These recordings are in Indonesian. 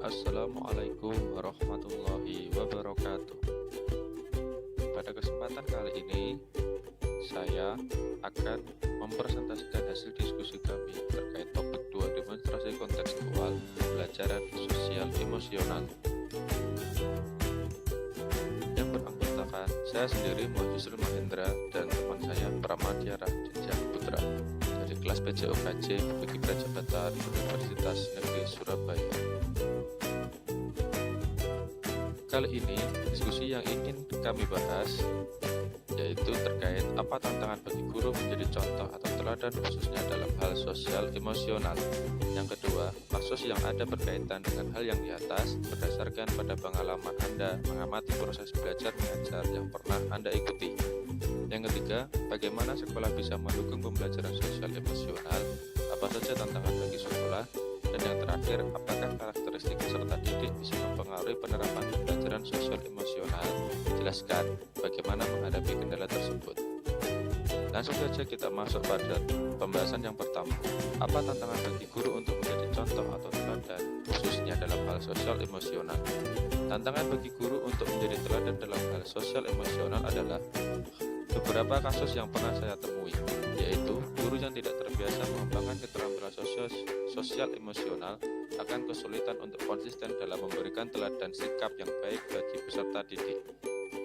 Assalamualaikum warahmatullahi wabarakatuh. Pada kesempatan kali ini, saya akan mempresentasikan hasil diskusi kami terkait topik 2 demonstrasi kontekstual pembelajaran sosial emosional yang beranggotakan saya sendiri Muhammad Mahendra dan teman saya Pramadya Raharja Putra dari kelas PJOKJ bagi Prajabatan Universitas Negeri Surabaya. Kali ini, diskusi yang ingin kami bahas yaitu terkait apa tantangan bagi guru menjadi contoh atau teladan khususnya dalam hal sosial emosional. Yang kedua, kasus yang ada berkaitan dengan hal yang di atas berdasarkan pada pengalaman Anda mengamati proses belajar mengajar yang pernah Anda ikuti. Yang ketiga, bagaimana sekolah bisa mendukung pembelajaran sosial emosional, apa saja tantangan bagi sekolah, dan yang terakhir, apakah karakteristik peserta didik bisa mempengaruhi penerapan pembelajaran sosial emosional? Jelaskan bagaimana menghadapi kendala tersebut. Langsung saja kita masuk pada pembahasan yang pertama. Apa tantangan bagi guru untuk menjadi contoh atau teladan, khususnya dalam hal sosial emosional? Tantangan bagi guru untuk menjadi teladan dalam hal sosial emosional adalah beberapa kasus yang pernah saya temui, yaitu guru yang tidak terbiasa mengembangkan keterampilan sosial emosional akan kesulitan untuk konsisten dalam memberikan teladan sikap yang baik bagi peserta didik.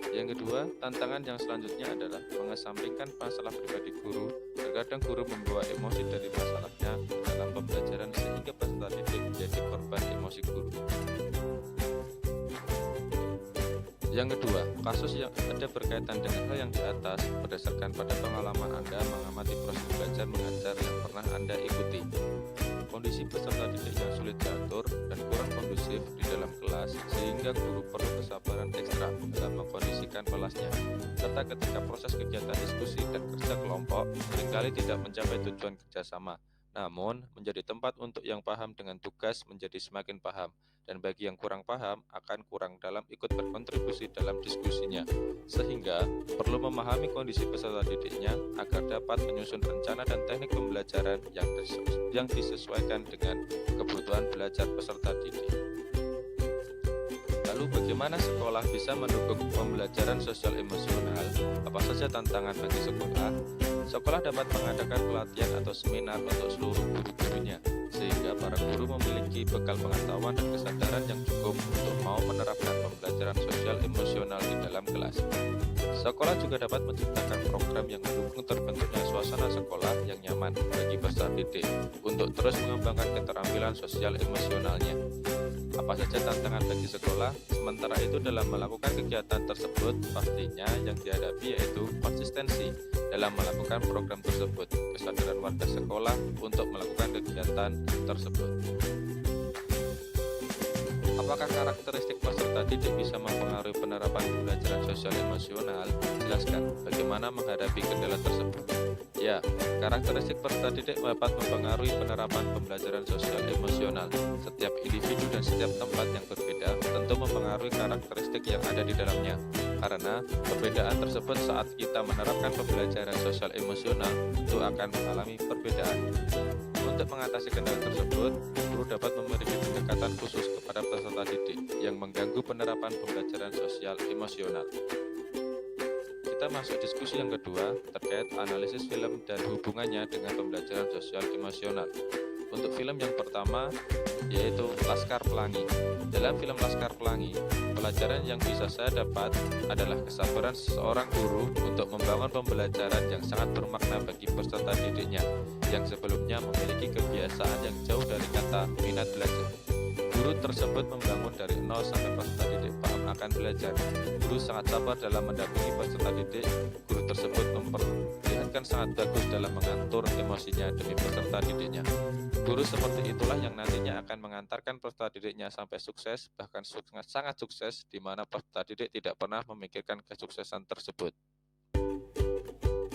Yang kedua, tantangan yang selanjutnya adalah mengesampingkan masalah pribadi guru. Terkadang guru membawa emosi dari masalahnya dalam pembelajaran sehingga peserta didik menjadi korban emosi guru. Yang kedua, kasus yang ada berkaitan dengan hal yang di atas berdasarkan pada pengalaman Anda mengamati proses belajar mengajar yang pernah Anda ikuti. Kondisi peserta didik yang sulit diatur dan kurang kondusif di dalam kelas sehingga guru perlu kesabaran ekstra dalam mengkondisikan kelasnya, serta ketika proses kegiatan diskusi dan kerja kelompok seringkali tidak mencapai tujuan kerjasama, namun menjadi tempat untuk yang paham dengan tugas menjadi semakin paham, dan bagi yang kurang paham akan kurang dalam ikut berkontribusi dalam diskusinya, sehingga perlu memahami kondisi peserta didiknya agar dapat menyusun rencana dan teknik pembelajaran yang disesuaikan dengan kebutuhan belajar peserta didik. Lalu bagaimana sekolah bisa mendukung pembelajaran sosial emosional? Apa saja tantangan bagi sekolah? Sekolah dapat mengadakan pelatihan atau seminar untuk seluruh guru-gurunya, sehingga para guru memiliki bekal pengetahuan dan kesadaran yang cukup untuk mau menerapkan pembelajaran sosial emosional di dalam kelas. Sekolah juga dapat menciptakan program yang mendukung terbentuknya suasana sekolah yang nyaman bagi peserta didik untuk terus mengembangkan keterampilan sosial emosionalnya. Apa saja tantangan bagi sekolah? Sementara itu dalam melakukan kegiatan tersebut, pastinya yang dihadapi yaitu konsistensi dalam melakukan program tersebut, kesadaran warga sekolah untuk melakukan kegiatan tersebut. Apakah karakteristik peserta didik bisa mempengaruhi penerapan pembelajaran sosial emosional? Jelaskan bagaimana menghadapi kendala tersebut. Ya, karakteristik peserta didik dapat mempengaruhi penerapan pembelajaran sosial emosional. Setiap individu dan setiap tempat yang berbeda tentu mempengaruhi karakteristik yang ada di dalamnya. Karena perbedaan tersebut saat kita menerapkan pembelajaran sosial emosional itu akan mengalami perbedaan. Untuk mengatasi kendala tersebut, guru dapat memiliki pendekatan khusus kepada peserta didik yang mengganggu penerapan pembelajaran sosial emosional. Kita masuk diskusi yang kedua terkait analisis film dan hubungannya dengan pembelajaran sosial emosional. Untuk film yang pertama yaitu Laskar Pelangi. Dalam film Laskar Pelangi, pelajaran yang bisa saya dapat adalah kesabaran seseorang guru untuk membangun pembelajaran yang sangat bermakna bagi peserta didiknya yang sebelumnya memiliki kebiasaan yang jauh dari kata minat belajar. Guru tersebut membangun dari nol sampai peserta didik paham akan belajar. Guru sangat sabar dalam mendampingi peserta didik. Guru tersebut memperlihatkan sangat bagus dalam mengatur emosinya demi peserta didiknya. Guru seperti itulah yang nantinya akan mengantarkan peserta didiknya sampai sukses, bahkan sangat sukses, di mana peserta didik tidak pernah memikirkan kesuksesan tersebut.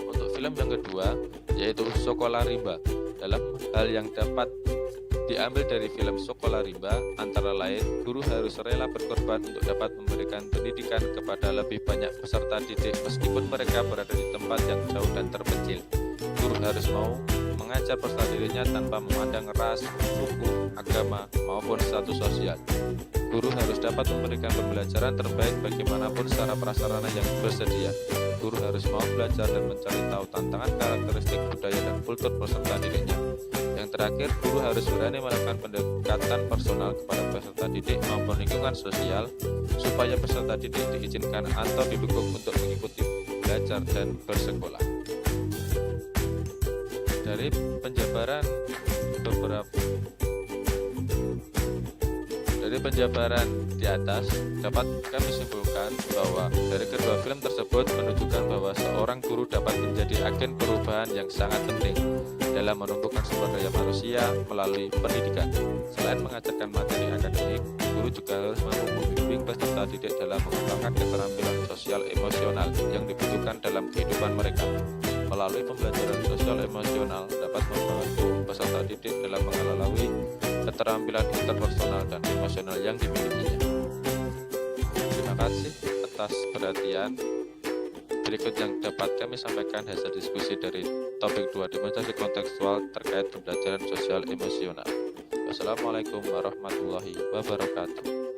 Untuk film yang kedua, yaitu Sekolah Rimba. Dalam hal yang dapat diambil dari film Sekolah Rimba, antara lain, guru harus rela berkorban untuk dapat memberikan pendidikan kepada lebih banyak peserta didik meskipun mereka berada di tempat yang jauh dan terpencil. Guru harus mau mengajar peserta didiknya tanpa memandang ras, suku, agama, maupun status sosial. Guru harus dapat memberikan pembelajaran terbaik bagaimanapun secara prasarana yang bersedia. Guru harus mau belajar dan mencari tahu tantangan karakteristik budaya dan kultur peserta didiknya. Yang terakhir, guru harus berani melakukan pendekatan personal kepada peserta didik maupun lingkungan sosial supaya peserta didik diizinkan atau didukung untuk mengikuti belajar dan bersekolah. Dari penjabaran di atas dapat kami simpulkan bahwa dari kedua film tersebut menunjukkan bahwa seorang guru dapat menjadi agen perubahan yang sangat penting dalam menumbuhkan sumber daya manusia melalui pendidikan. Selain mengajarkan materi akademik, guru juga harus mampu membimbing peserta didik dalam mengembangkan keterampilan sosial emosional yang dibutuhkan dalam kehidupan mereka. Melalui pembelajaran sosial emosional dapat membantu peserta didik dalam mengelola keterampilan interpersonal dan emosional yang dimilikinya. Terima kasih atas perhatian. Berikut yang dapat kami sampaikan hasil diskusi dari topik 2 demonstrasi kontekstual terkait pembelajaran sosial emosional. Wassalamualaikum warahmatullahi wabarakatuh.